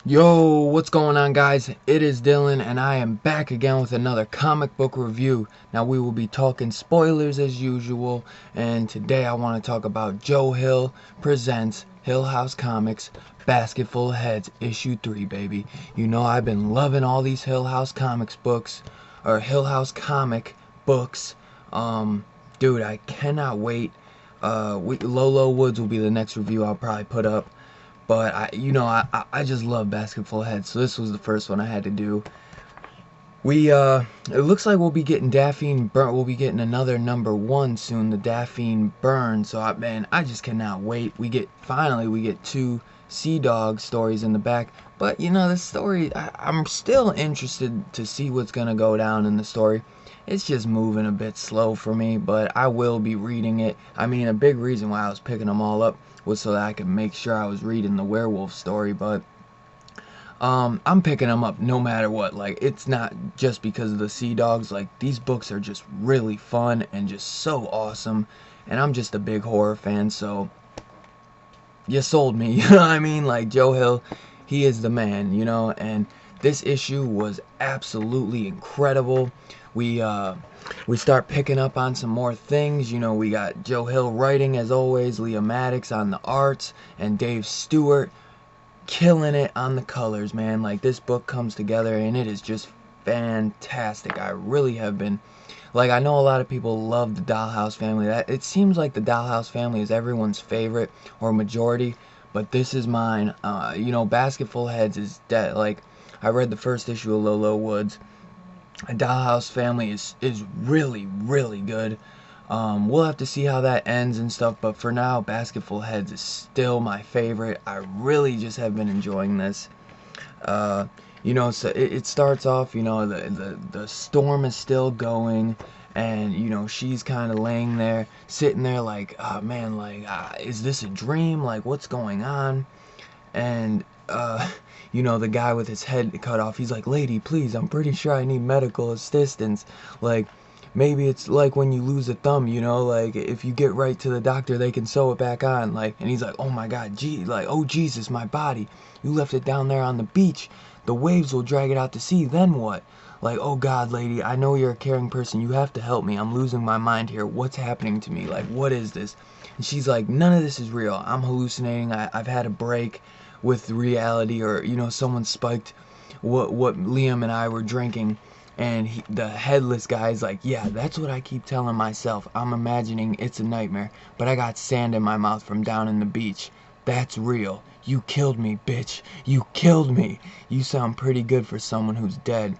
Yo, what's going on, guys? It is Dylan, and I am back again with another comic book review. Now, we will be talking spoilers as usual, and today I want to talk about Joe Hill presents Hill House Comics Basketful Heads Issue 3, baby. You know, I've been loving all these Hill House Comics books, or Hill House comic books. Dude, I cannot wait. Lolo Woods will be the next review I'll probably put up. But I just love Basketful Heads, so this was the first one I had to do. It looks like we'll be getting Daphne Burn. We'll be getting another #1 soon, the Daphne Burn. So man, I just cannot wait. Finally we get two Sea Dog stories in the back. But the story, I'm still interested to see what's gonna go down in the story. It's just moving a bit slow for me, but I will be reading it. I mean, a big reason why I was picking them all up was so that I could make sure I was reading the werewolf story, but I'm picking them up no matter what. Like, it's not just because of the Sea Dogs. Like, these books are just really fun and just so awesome, and I'm just a big horror fan, so you sold me. You know what I mean? Like, Joe Hill, he is the man, and this issue was absolutely incredible. We start picking up on some more things. We got Joe Hill writing as always, Leomacs on the arts, and Dave Stewart killing it on the colors, man. Like, this book comes together and it is just fantastic. I really have been, like, I know a lot of people love the Dollhouse family. That it seems like the Dollhouse family is everyone's favorite or majority, but this is mine. Basketful Heads is dead. Like, I read the first issue of Lolo Woods. A Dollhouse family is really, really good. We'll have to see how that ends and stuff, but for now, Basketful Heads is still my favorite. I really just have been enjoying this. So it starts off, the storm is still going, and she's kind of laying there, sitting there like, oh man, like, is this a dream? Like, what's going on? And the guy with his head cut off, he's like, lady, please, I'm pretty sure I need medical assistance. Like, maybe it's like when you lose a thumb, like, if you get right to the doctor, they can sew it back on. Like, and he's like, oh my god, gee, like, oh Jesus, my body, you left it down there on the beach, the waves will drag it out to sea, then what? Like, oh god, lady, I know you're a caring person, you have to help me, I'm losing my mind here, what's happening to me, like, what is this? And she's like, none of this is real, I'm hallucinating, I've had a break with reality, or someone spiked what Liam and I were drinking. And the headless guy's like, yeah, that's what I keep telling myself, I'm imagining it's a nightmare, but I got sand in my mouth from down in the beach. That's real. You killed me, bitch. You killed me. You sound pretty good for someone who's dead.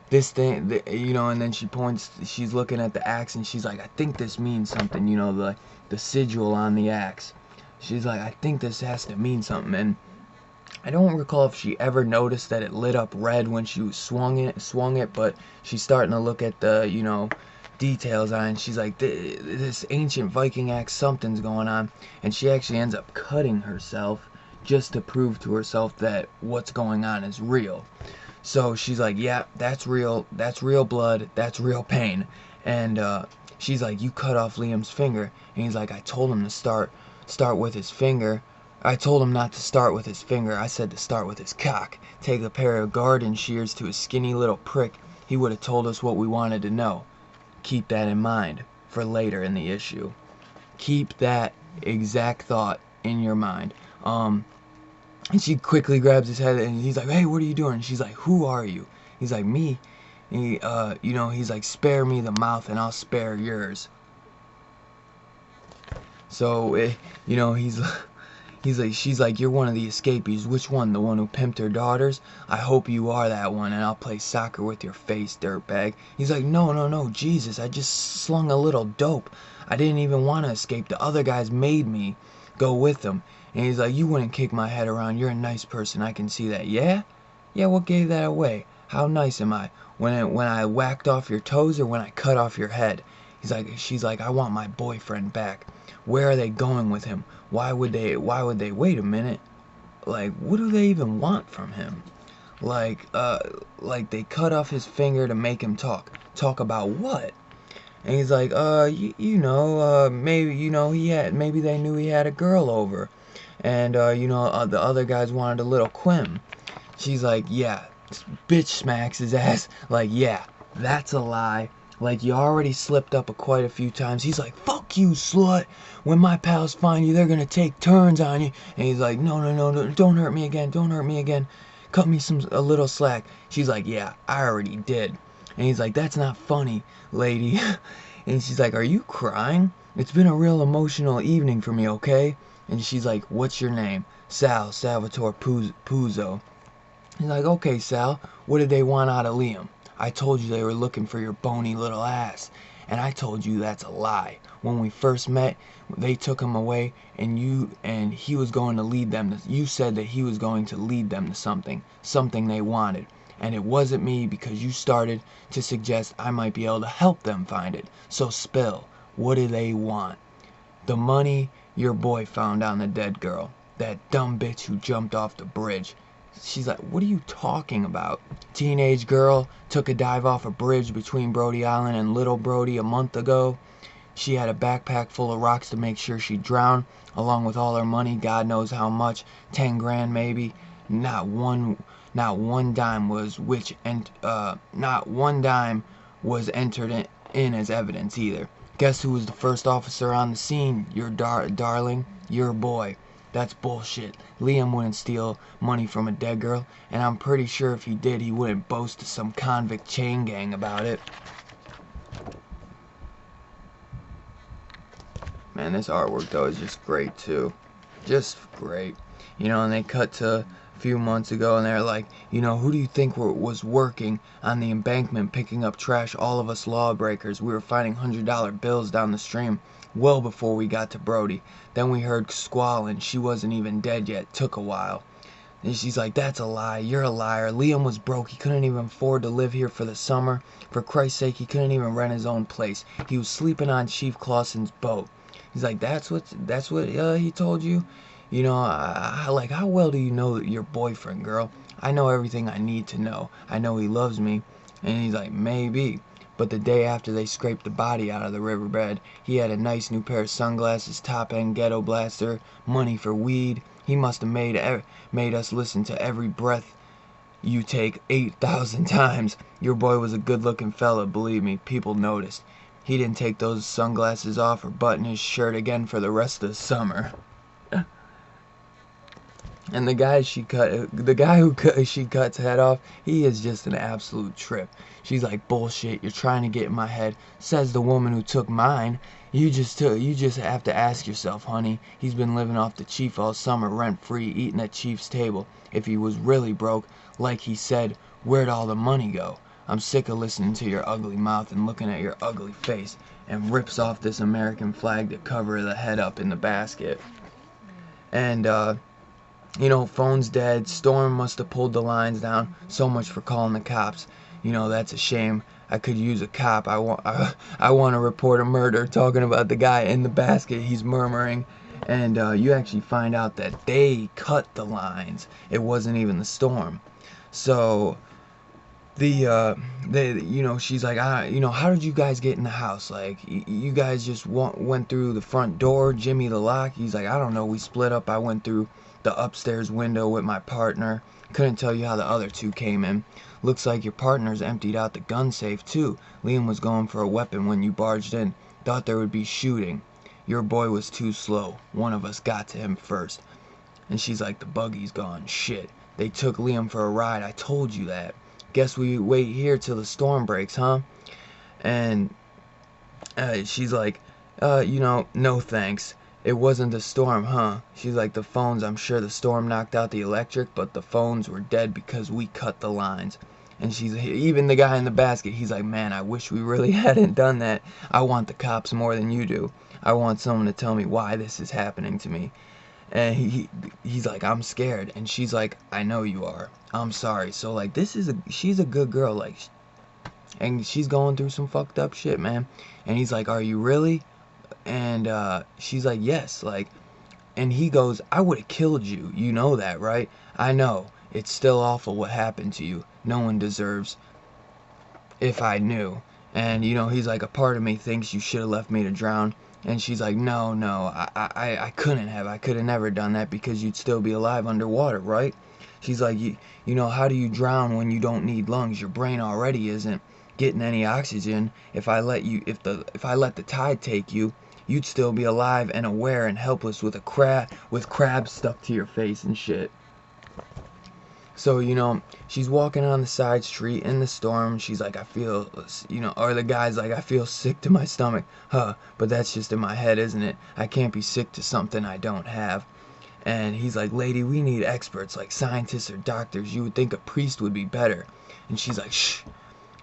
This thing, and then she's looking at the axe, and she's like, I think this means something, the sigil on the axe. She's like, I think this has to mean something. And I don't recall if she ever noticed that it lit up red when she swung it, but she's starting to look at the, details on it, and she's like, this ancient Viking axe, something's going on. And she actually ends up cutting herself just to prove to herself that what's going on is real. So she's like, yeah, that's real blood, that's real pain. And she's like, you cut off Liam's finger. And he's like, I told him to start with his finger. I told him not to start with his finger, I said to start with his cock. Take a pair of garden shears to his skinny little prick, he would have told us what we wanted to know. Keep that in mind for later in the issue. Keep that exact thought in your mind. And she quickly grabs his head, and he's like, hey, what are you doing? And she's like, who are you? He's like, me. And he's like, spare me the mouth and I'll spare yours. So, she's like, you're one of the escapees. Which one? The one who pimped her daughters? I hope you are that one, and I'll play soccer with your face, dirtbag. He's like, no, Jesus, I just slung a little dope. I didn't even want to escape. The other guys made me go with them. And he's like, you wouldn't kick my head around. You're a nice person. I can see that. Yeah? Yeah, what gave that away? How nice am I? When I whacked off your toes or when I cut off your head? She's like, I want my boyfriend back. Where are they going with him? Why would they wait a minute? Like, what do they even want from him? Like they cut off his finger to make him talk. Talk about what? And he's like, maybe, maybe they knew he had a girl over. And, the other guys wanted a little quim. She's like, yeah. Bitch smacks his ass. Like, yeah, that's a lie. Like, you already slipped up quite a few times. He's like, fuck you, slut. When my pals find you, they're gonna take turns on you. And he's like, no, no, no, no, don't hurt me again. Don't hurt me again. Cut me a little slack. She's like, yeah, I already did. And he's like, that's not funny, lady. And she's like, are you crying? It's been a real emotional evening for me, okay? And she's like, what's your name? Salvatore Puzo. He's like, okay, Sal, what did they want out of Liam? I told you they were looking for your bony little ass. And I told you that's a lie. When we first met, they took him away, and he was going to lead them to, you said that he was going to lead them to something they wanted. And it wasn't me, because you started to suggest I might be able to help them find it. So spill, what do they want? The money your boy found on the dead girl. That dumb bitch who jumped off the bridge. She's like, what are you talking about? Teenage girl took a dive off a bridge between Brody Island and Little Brody a month ago. She had a backpack full of rocks to make sure she drowned, along with all her money, God knows how much, 10 grand maybe. Not one dime was entered in as evidence either. Guess who was the first officer on the scene? Your darling, your boy. That's bullshit. Liam wouldn't steal money from a dead girl, and I'm pretty sure if he did, he wouldn't boast to some convict chain gang about it. Man, this artwork, though, is just great, too. Just great. You know, and they cut to a few months ago, and they're like, you know, who do you think was working on the embankment picking up trash? All of us lawbreakers. We were finding $100 bills down the stream well before we got to Brody. Then we heard squalling. She wasn't even dead yet. Took a while. And she's like, that's a lie. You're a liar. Liam was broke. He couldn't even afford to live here for the summer. For Christ's sake, he couldn't even rent his own place. He was sleeping on Chief Clausen's boat. He's like, that's what he told you? You know, like, how well do you know your boyfriend, girl? I know everything I need to know. I know he loves me. And he's like, maybe. But the day after they scraped the body out of the riverbed, he had a nice new pair of sunglasses, top-end ghetto blaster, money for weed. He must have made us listen to every breath you take 8,000 times. Your boy was a good-looking fella, believe me. People noticed. He didn't take those sunglasses off or button his shirt again for the rest of the summer. And the guy who she cuts head off, he is just an absolute trip. She's like, bullshit, you're trying to get in my head. Says the woman who took mine. You just have to ask yourself, honey. He's been living off the chief all summer, rent-free, eating at Chief's table. If he was really broke, like he said, where'd all the money go? I'm sick of listening to your ugly mouth and looking at your ugly face. And rips off this American flag to cover the head up in the basket. And, you know, phone's dead. Storm must have pulled the lines down. So much for calling the cops. You know, that's a shame. I could use a cop. I want to report a murder. Talking about the guy in the basket. He's murmuring. And you actually find out that they cut the lines. It wasn't even the storm. So you know, she's like, you know, how did you guys get in the house? Like, you guys just went through the front door, Jimmy the lock? He's like, I don't know, we split up. I went through the upstairs window with my partner. Couldn't tell you how the other two came in. Looks like your partner's emptied out the gun safe too. Liam was going for a weapon when you barged in. Thought there would be shooting. Your boy was too slow. One of us got to him first. And she's like, the buggy's gone. Shit. They took Liam for a ride. I told you that. Guess we wait here till the storm breaks, huh? And she's like, you know, no thanks. It wasn't the storm, huh? She's like, the phones, I'm sure the storm knocked out the electric, but the phones were dead because we cut the lines. And she's, even the guy in the basket, he's like, man, I wish we really hadn't done that. I want the cops more than you do. I want someone to tell me why this is happening to me. And he's like, I'm scared. And she's like, I know you are. I'm sorry. So, like, she's a good girl, like, and she's going through some fucked up shit, man. And he's like, are you really? And she's like, yes, like, and he goes, I would have killed you. You know that, right? I know. It's still awful what happened to you. No one deserves if I knew. And, you know, he's like, a part of me thinks you should have left me to drown. And she's like, no, I couldn't have. I could have never done that because you'd still be alive underwater, right? She's like, you know, how do you drown when you don't need lungs? Your brain already isn't getting any oxygen. If I let the tide take you, you'd still be alive and aware and helpless with crabs stuck to your face and shit. So, you know, she's walking on the side street in the storm. She's like, I feel, you know, or the guy's like, I feel sick to my stomach. Huh, but that's just in my head, isn't it? I can't be sick to something I don't have. And he's like, lady, we need experts, like scientists or doctors. You would think a priest would be better. And she's like, shh.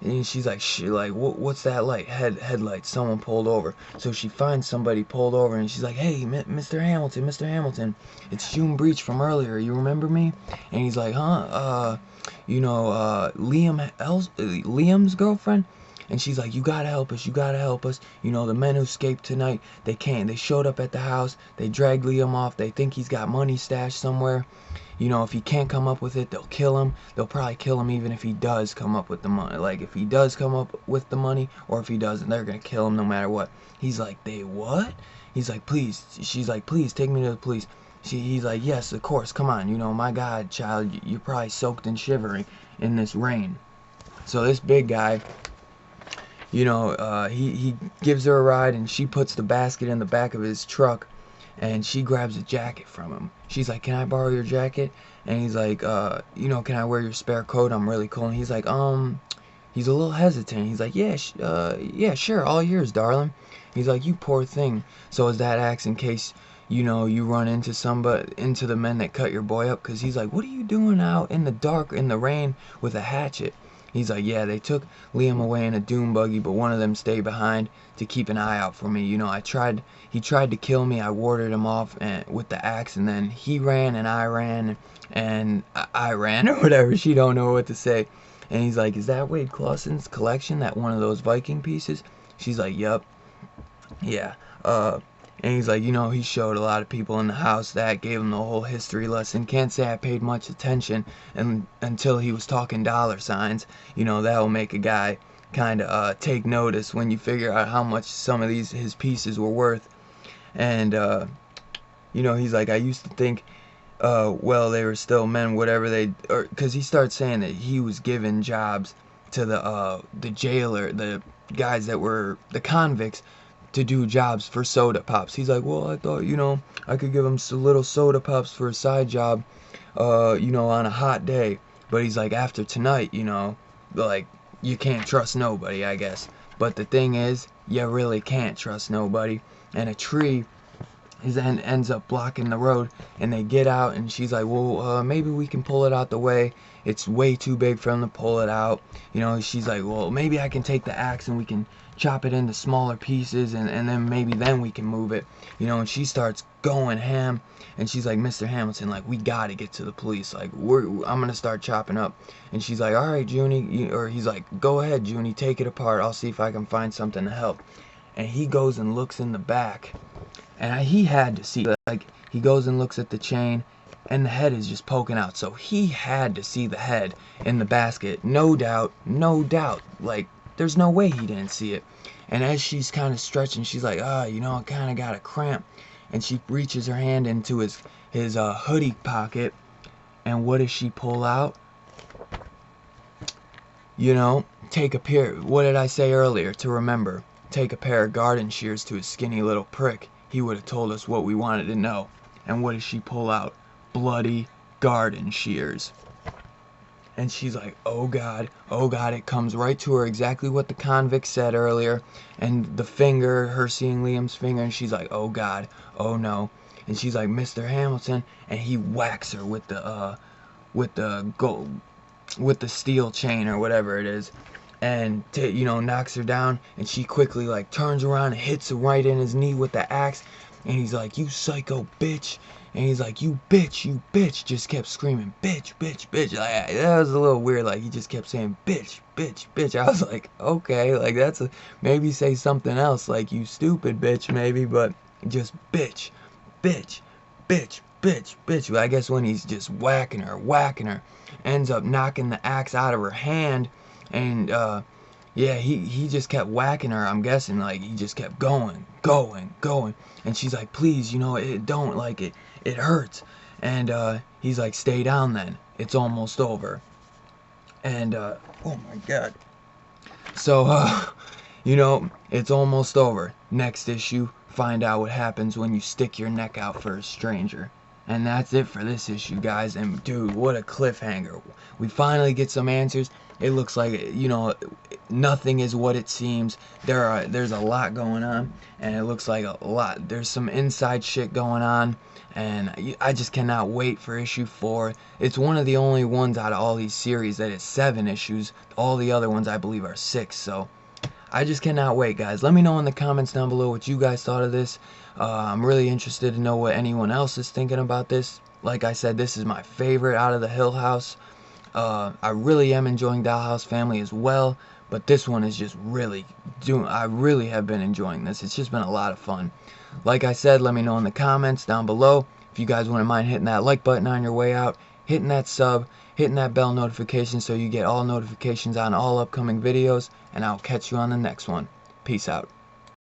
And she's like, shh, like, what's that light? Headlight. Someone pulled over. So she finds somebody pulled over, and she's like, hey, Mr. Hamilton, Mr. Hamilton, it's June Breach from earlier. You remember me? And he's like, huh? You know, Liam's girlfriend? And she's like, you gotta help us, you gotta help us. You know, the men who escaped tonight, they came. They showed up at the house. They dragged Liam off. They think he's got money stashed somewhere. You know, if he can't come up with it, they'll kill him. They'll probably kill him even if he does come up with the money. Like, if he does come up with the money, or if he doesn't, they're gonna kill him no matter what. He's like, they what? He's like, please. She's like, please, take me to the police. He's like, yes, of course, come on. You know, my God, child, you're probably soaked and shivering in this rain. So this big guy, you know, he gives her a ride, and she puts the basket in the back of his truck, and she grabs a jacket from him. She's like, can I borrow your jacket? And he's like, you know, can I wear your spare coat? I'm really cold. And he's like, he's a little hesitant. He's like, yeah, yeah, sure, all yours, darling. He's like, you poor thing. So is that axe in case, you know, you run into the men that cut your boy up? Because he's like, what are you doing out in the dark, in the rain, with a hatchet? He's like, yeah, they took Liam away in a dune buggy, but one of them stayed behind to keep an eye out for me. You know, he tried to kill me. I warded him off with the axe, and then he ran, and I ran, and I ran, or whatever. She don't know what to say. And he's like, is that Wade Clawson's collection, that one of those Viking pieces? She's like, yup. Yeah. And he's like, you know, he showed a lot of people in the house that, gave him the whole history lesson. Can't say I paid much attention until he was talking dollar signs. You know, that'll make a guy kind of take notice when you figure out how much some of his pieces were worth. And, you know, he's like, I used to think, well, they were still men, whatever because he starts saying that he was giving jobs to the jailer, the guys that were the convicts, to do jobs for soda pops. He's like, well, I thought, you know, I could give him some little soda pops for a side job, you know, on a hot day. But he's like, after tonight, you know, like, you can't trust nobody, I guess. But the thing is, you really can't trust nobody. And a tree ends up blocking the road, and they get out, and she's like, well, maybe we can pull it out the way. It's way too big for them to pull it out. You know, she's like, well, maybe I can take the axe and we can chop it into smaller pieces, and then maybe then we can move it. You know, and she starts going ham, and she's like, Mr. Hamilton, like, we gotta get to the police. Like, I'm gonna start chopping up. And she's like, all right, Junie, or he's like, go ahead, Junie, take it apart. I'll see if I can find something to help. And he goes and looks in the back, and he had to see, like, he goes and looks at the chain, and the head is just poking out. So he had to see the head in the basket. No doubt, no doubt. Like, there's no way he didn't see it. And as she's kind of stretching, she's like, you know, I kind of got a cramp. And she reaches her hand into his hoodie pocket. And what does she pull out? You know, what did I say earlier to remember? Take a pair of garden shears to his skinny little prick. He would have told us what we wanted to know. And what does she pull out? Bloody garden shears. And she's like, oh God, it comes right to her, exactly what the convict said earlier. And the finger, her seeing Liam's finger, and she's like, oh God, oh no. And she's like, Mr. Hamilton, and he whacks her with the steel chain or whatever it is, and you know, knocks her down. And she quickly, like, turns around and hits him right in his knee with the axe. And he's like, you psycho bitch. And he's like, you bitch, just kept screaming, bitch. Like, that was a little weird, like, he just kept saying, bitch. I was like, okay, like, maybe say something else, like, you stupid bitch, maybe, but just bitch. I guess when he's just whacking her, ends up knocking the axe out of her hand, and, yeah, he just kept whacking her, I'm guessing, like, he just kept going. And she's like, please, you know, it don't, like, it hurts. And he's like, stay down then, it's almost over. And oh my god. So you know, it's almost over. Next issue, find out what happens when you stick your neck out for a stranger. And that's it for this issue, guys. And dude, what a cliffhanger. We finally get some answers. It looks like, you know, nothing is what it seems. There's a lot going on, and it looks like a lot. There's some inside shit going on, and I just cannot wait for issue 4. It's one of the only ones out of all these series that is 7 issues. All the other ones I believe are 6, so I just cannot wait, guys. Let me know in the comments down below what you guys thought of this. I'm really interested to know what anyone else is thinking about this. Like I said, this is my favorite out of the Hill House. I really am enjoying Dollhouse Family as well, but this one is just really I really have been enjoying this. It's just been a lot of fun. Like I said, let me know in the comments down below if you guys wouldn't mind hitting that like button on your way out, hitting that sub, hitting that bell notification so you get all notifications on all upcoming videos, and I'll catch you on the next one. Peace out.